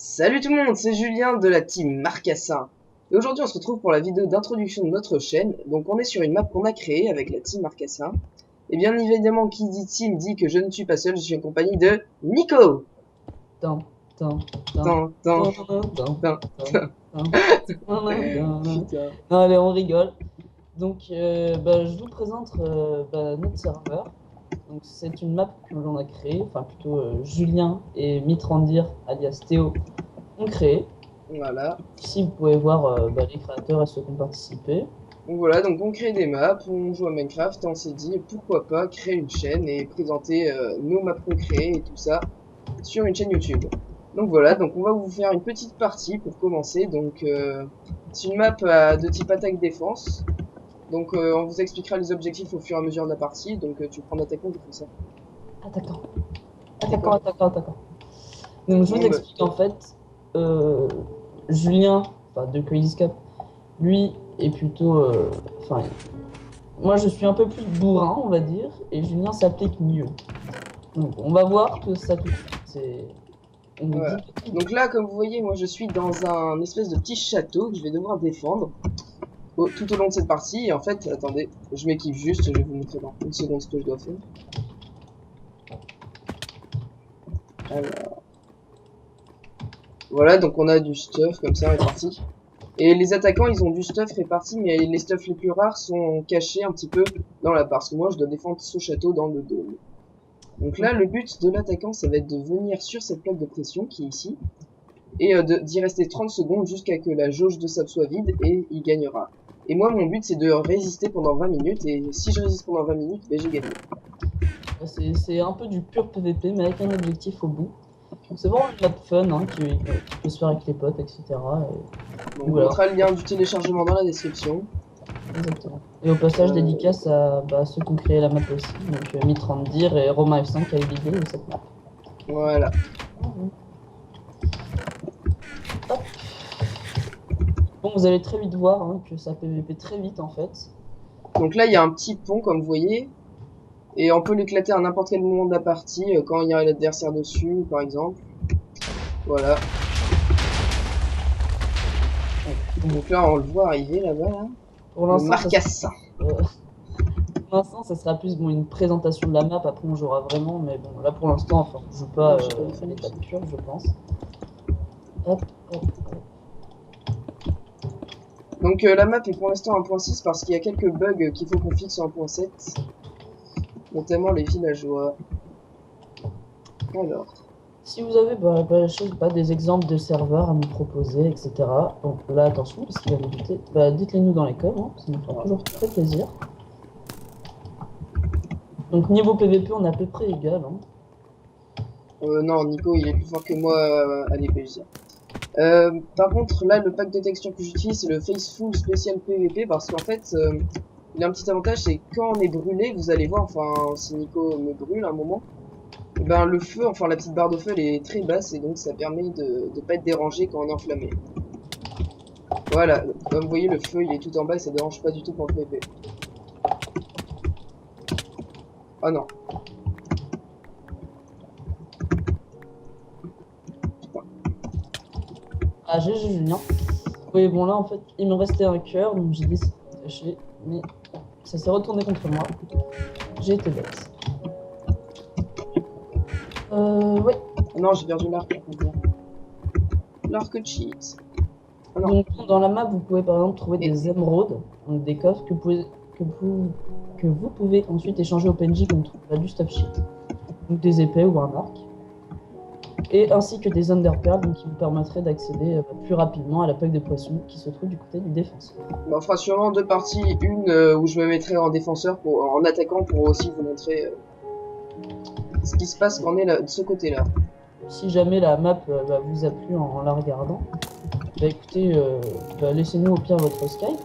Salut tout le monde, c'est Julien de la team Marcassin. Et aujourd'hui on se retrouve pour la vidéo d'introduction de notre chaîne. Donc on est sur une map qu'on a créée avec la team Marcassin. Et bien évidemment qui dit team dit que je ne suis pas seul, je suis en compagnie de Nico. Tan, tan, Tan, tan, tan, tan, tan, tan, tan. Putain. Non, allez, on rigole. Donc, je vous présente notre serveur. Donc, c'est une map que l'on a créée, enfin plutôt Julien et Mitrandir, alias Théo, ont créé. Voilà. Ici, vous pouvez voir les créateurs et ceux qui ont participé. Donc voilà, donc on crée des maps, on joue à Minecraft et on s'est dit pourquoi pas créer une chaîne et présenter nos maps qu'on crée et tout ça sur une chaîne YouTube. Donc voilà, donc on va vous faire une petite partie pour commencer. Donc c'est une map de type attaque-défense. Donc on vous expliquera les objectifs au fur et à mesure de la partie. Donc tu prends l'attaquant qui fait ça. Attaquant. Donc, je vous Bon, explique en fait, Julien, enfin de Crazy Cap, lui est plutôt. Enfin, moi je suis un peu plus bourrin, on va dire, et Julien s'applique mieux. Donc, on va voir que ça tout de suite. On vous voilà. dit. Donc là, comme vous voyez, moi je suis dans un espèce de petit château que je vais devoir défendre tout au long de cette partie. Et en fait, attendez, je m'équipe juste, je vais vous montrer dans une seconde ce que je dois faire. Alors, voilà, donc on a du stuff comme ça réparti. Et les attaquants, ils ont du stuff réparti, mais les stuffs les plus rares sont cachés un petit peu dans la barre. Parce que moi, je dois défendre ce château dans le dôme. Donc là, le but de l'attaquant, ça va être de venir sur cette plaque de pression qui est ici. Et d'y rester 30 secondes jusqu'à que la jauge de sable soit vide et il gagnera. Et moi, mon but, c'est de résister pendant 20 minutes. Et si je résiste pendant 20 minutes, ben, j'ai gagné. C'est un peu du pur PVP, mais avec un objectif au bout. C'est vraiment une map fun qui peut se faire avec les potes, etc. Donc, Voilà. on mettra le lien du téléchargement dans la description. Exactement. Et au passage, dédicace à ceux qui ont créé la map aussi, donc Mitrandir et Romain F5 qui a eu l'idée de cette map. Voilà. Hop. Bon, vous allez très vite voir que ça PVP très vite en fait. Donc là, il y a un petit pont, comme vous voyez. Et on peut l'éclater à n'importe quel moment de la partie, quand il y a l'adversaire dessus, par exemple. Voilà. Donc là, on le voit arriver là-bas. Là. Pour Le l'instant, Marcassin. pour l'instant, ça sera plus une présentation de la map. Après, on jouera vraiment, mais bon, là pour l'instant, enfin, on joue pas à l'état pur, je pense. Hop. Donc la map est pour l'instant 1.6 parce qu'il y a quelques bugs qu'il faut qu'on fixe en 1.7. Notamment les villageois. Alors. Si vous avez je sais pas, des exemples de serveurs à nous proposer, etc. Donc là, attention, parce qu'il va nous douter. Dites-les nous dans les coms, ça nous fera toujours très plaisir. Donc niveau PVP, on est à peu près égal. Non, Nico, il est plus fort que moi à l'épée, je dis. Par contre, là, le pack de textures que j'utilise, c'est le Faceful Spécial PVP, parce qu'en fait, il a un petit avantage, c'est quand on est brûlé, vous allez voir, enfin, si Nico me brûle à un moment, et ben le feu, enfin la petite barre de feu, elle est très basse, et donc ça permet de pas être dérangé quand on est enflammé. Voilà, comme vous voyez, le feu, il est tout en bas, et ça dérange pas du tout pour le PVP. Oh non. Ah, GG Julien. Oui, bon là, en fait, il me restait un cœur, donc j'ai décidé de cacher, mais ça s'est retourné contre moi. J'ai été bête. Ouais. Non, j'ai perdu l'arc. L'arc cheat. Oh donc, dans la map, vous pouvez par exemple trouver des émeraudes, donc des coffres que vous pouvez ensuite échanger au PNJ contre du stuff shit. Donc des épées ou un arc. Et ainsi que des underpearls, donc qui vous permettraient d'accéder plus rapidement à la plaque de poisson qui se trouve du côté du défenseur. On fera sûrement deux parties, une où je me mettrai en défenseur, en attaquant, pour aussi vous montrer ce qui se passe quand on est là, de ce côté-là. Si jamais la map vous a plu en la regardant, écoutez, laissez-nous au pire votre Skype,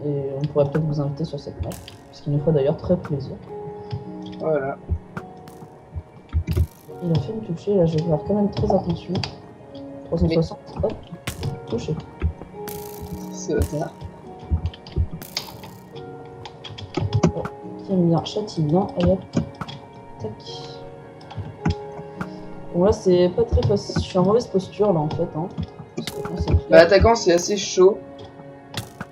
et on pourrait peut-être vous inviter sur cette map, ce qui nous ferait d'ailleurs très plaisir. Voilà. Il a fait me toucher, là je vais faire quand même très attention. 360, hop, touché. C'est ça. Qui aime bien, châtie bien, allez hop, tac. Bon, là, c'est pas très facile. Je suis en mauvaise posture, là, en fait. Hein. Parce que, bon, c'est clair. Bah, attaquant, c'est assez chaud.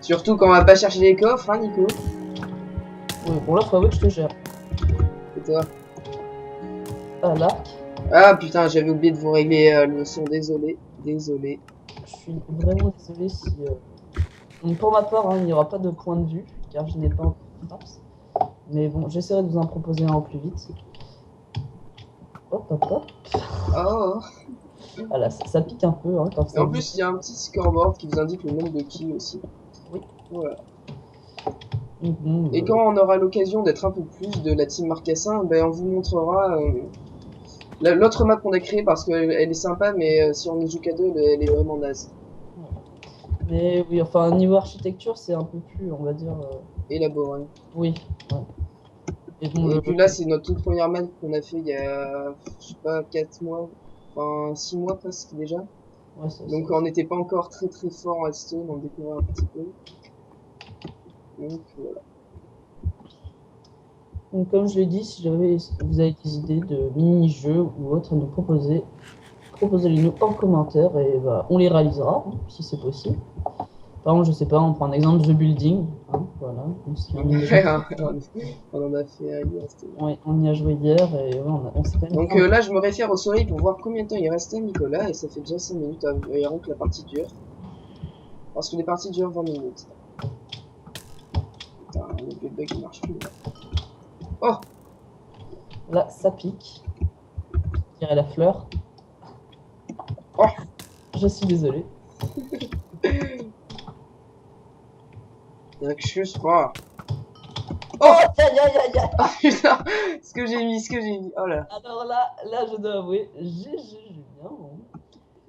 Surtout quand on va pas chercher les coffres, hein, Nico. Ouais, bon, là, faut avouer que je te gère. Et toi? À l'arc. Ah putain, j'avais oublié de vous régler le son, désolé. Désolé. Je suis vraiment désolé si... Donc, pour ma part, hein, il n'y aura pas de point de vue, car je n'ai pas encore Fraps. Mais bon, j'essaierai de vous en proposer un au plus vite. Hop, hop, hop. Oh. Voilà, ça pique un peu, hein, quand Et ça en dit. plus, il y a un petit scoreboard qui vous indique le nombre de kills aussi. Oui. Voilà. Bon, Et quand on aura l'occasion d'être un peu plus de la team Marcassin, ben on vous montrera l'autre map qu'on a créée parce qu'elle elle est sympa, mais si on ne joue qu'à deux, elle est vraiment naze. Mais oui, enfin, niveau architecture, c'est un peu plus, on va dire... Élaboré. Oui. Ouais. Et bon, Et puis là, c'est notre toute première map qu'on a fait il y a, je sais pas, 4 mois, enfin 6 mois presque déjà. ouais, Donc on n'était pas encore très très fort en Hearthstone, on découvrait un petit peu. Donc voilà. Donc, comme je l'ai dit, si jamais vous avez des idées de mini-jeux ou autres à nous proposer, proposez-les nous en commentaire et bah, on les réalisera, hein, si c'est possible. Par exemple, je sais pas, on prend un exemple de building, hein, voilà. Donc, c'est un mini-jeu. On en a fait un hier, c'était bien. Ouais, on y a joué hier et ouais, on s'est quand même Donc bien- là, je me réfère au soleil pour voir combien de temps il restait, Nicolas, et ça fait déjà 5 minutes avant que la partie dure. Parce que les parties durent 20 minutes. Putain, le bug il marche plus. Là. Oh! Là, ça pique. Je dirais la fleur. Oh! Je suis désolé. Excuse pas. Oh, aïe, aïe, aïe, aïe. Ah putain! Ce que j'ai mis, ce que j'ai mis. Oh là. Alors là, je dois avouer, GG Julien.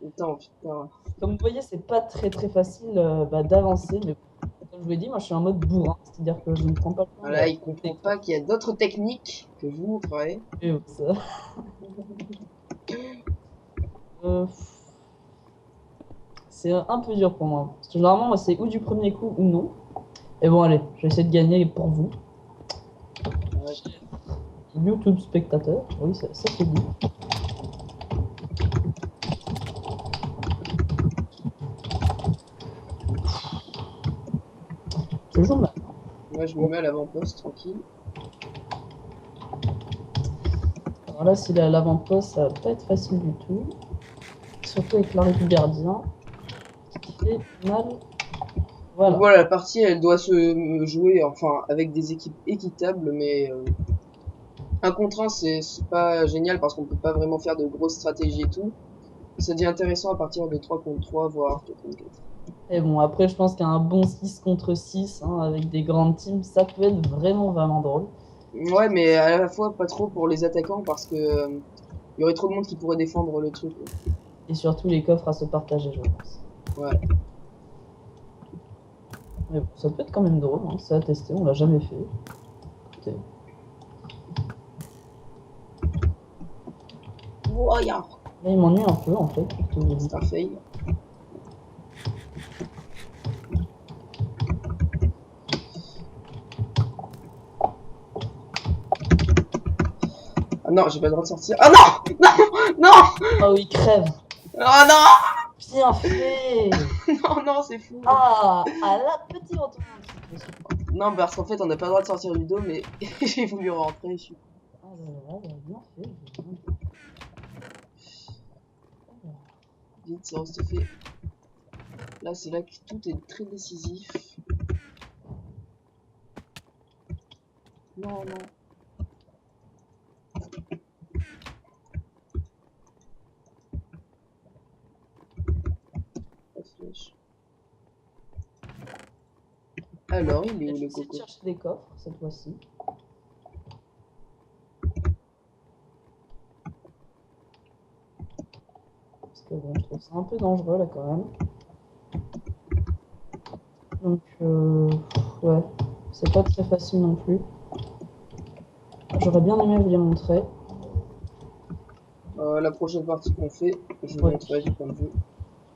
Putain, putain. Comme vous voyez, c'est pas très très facile d'avancer, mais comme je vous l'ai dit, moi je suis en mode bourrin, c'est-à-dire que je ne prends pas le temps Voilà, il comprend pas qu'il y a d'autres techniques que je vous montrerai. ça. Euh, c'est un peu dur pour moi. Parce que généralement, moi, c'est ou du premier coup ou non. Et bon, allez, je vais essayer de gagner pour vous. Ouais. YouTube spectateur, oui, ça c'est dit. Je joue mal. Moi, je me mets à l'avant-poste, tranquille. Alors là, s'il est à l'avant-poste, ça va pas être facile du tout. Surtout avec l'arrêt du gardien. Qui fait mal. Voilà. Donc voilà, la partie, elle doit se jouer, enfin, avec des équipes équitables, mais un contre un, c'est pas génial parce qu'on peut pas vraiment faire de grosses stratégies et tout. Ça devient intéressant à partir de 3 contre 3, voire 4 contre 4. Et bon, après, je pense qu'un bon 6 contre 6, hein, avec des grandes teams, ça peut être vraiment vraiment drôle. Ouais, mais à la fois pas trop pour les attaquants parce que y aurait trop de monde qui pourrait défendre le truc. Et surtout les coffres à se partager, je pense. Ouais. Mais bon, ça peut être quand même drôle, hein, c'est à tester, on l'a jamais fait. Écoutez. Voyons. Là, il m'ennuie un peu en fait. Pour tout vous dire. C'est un fail. Ah non, j'ai pas le droit de sortir. Ah non! Non! Non! Oh, il crève! Oh non! Bien fait! Non, non, c'est fou. Ah, à la petite retour. Non, parce qu'en fait, on n'a pas le droit de sortir du dos, mais j'ai voulu rentrer. Je suis... Ah là là, bien fait. Vite, ça se fait. Là, c'est là que tout est très décisif. Non, non. La flèche. Alors, il est où le J'essaie de coco? chercher des coffres cette fois-ci. Parce que bon, je trouve ça un peu dangereux là quand même. Donc, ouais, c'est pas très facile non plus. J'aurais bien aimé vous les montrer. La prochaine partie qu'on fait, je vous Ouais. montrerai du point de vue.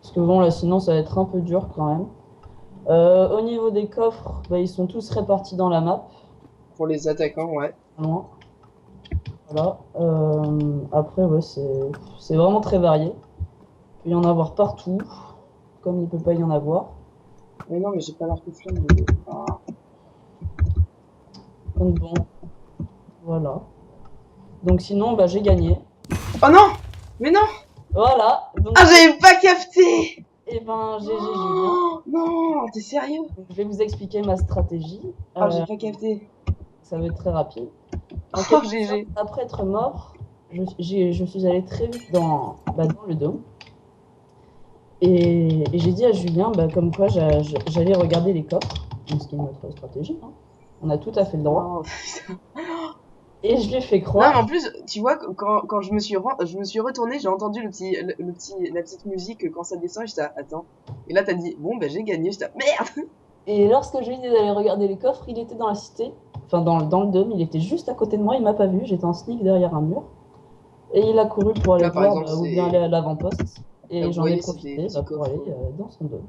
Parce que bon, là sinon ça va être un peu dur quand même. Au niveau des coffres, bah, ils sont tous répartis dans la map. Pour les attaquants, ouais. Loin. Voilà. Après, ouais, c'est vraiment très varié. Il peut y en avoir partout, comme il peut pas y en avoir. Mais non, mais j'ai pas l'arc flamme. Ah. Donc bon, voilà. Donc sinon, bah, j'ai gagné. Oh non! Mais non! Voilà. Donc, Ah, j'avais pas capté! et ben, GG Julien. Oh, non, t'es sérieux? Donc, je vais vous expliquer ma stratégie. Ah, j'ai pas capté. Ça va être très rapide. En Oh, quelque sorte, GG. après être mort, je suis allé très vite dans le dôme. Et j'ai dit à Julien, bah, comme quoi j'allais regarder les coffres, donc ce qui est notre stratégie. Hein. On a tout à fait le droit. Oh, putain. Et je lui ai fait Non, mais croire. en plus, tu vois, quand je me suis retourné, j'ai entendu la petite musique quand ça descend, et j'étais attends. Et là, t'as dit, bon, bah, j'ai gagné, j'étais merde! Et lorsque je lui ai dit d'aller regarder les coffres, il était dans la cité, enfin dans le dôme, il était juste à côté de moi, il m'a pas vu, j'étais en sneak derrière un mur. Et il a couru pour aller Là, par voir exemple, où bien aller à l'avant-poste. là, Et vous j'en ai voyez, c'est des profité petits pour aller coffres. dans son dôme.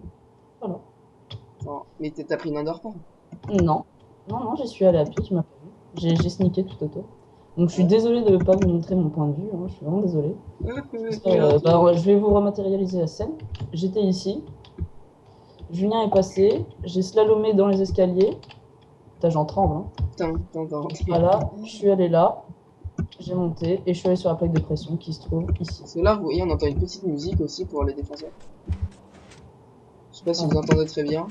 Voilà. Non, mais t'as pris une Under pas? Non, non, j'y suis allé à pied, tu m'as pas vu. J'ai sneaké tout autour. Donc je suis désolé de ne pas vous montrer mon point de vue, hein, je suis vraiment désolé. Je vais vous rematérialiser la scène. J'étais ici, Julien est passé, j'ai slalomé dans les escaliers. Putain, j'en tremble. Hein. Attends. Voilà, je suis allé là, j'ai monté et je suis allé sur la plaque de pression qui se trouve ici. Parce que là, vous voyez, on entend une petite musique aussi pour les défenseurs. Je sais pas si vous entendez très bien.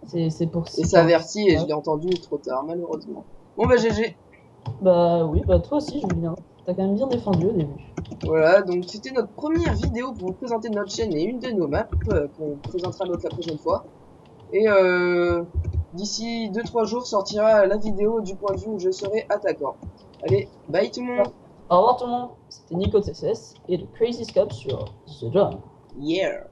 C'est pour Et ça avertit et je l'ai entendu trop tard, malheureusement. Bon, bah, GG. Bah oui, bah toi aussi, Julien. T'as quand même bien défendu au début. Voilà, donc c'était notre première vidéo pour vous présenter notre chaîne et une de nos maps qu'on présentera l'autre la prochaine fois. Et d'ici 2-3 jours sortira la vidéo du point de vue où je serai attaquant. Allez, bye tout le monde. Au revoir tout le monde, c'était Nico TCS et le Crazy Scap sur The Drum. Yeah.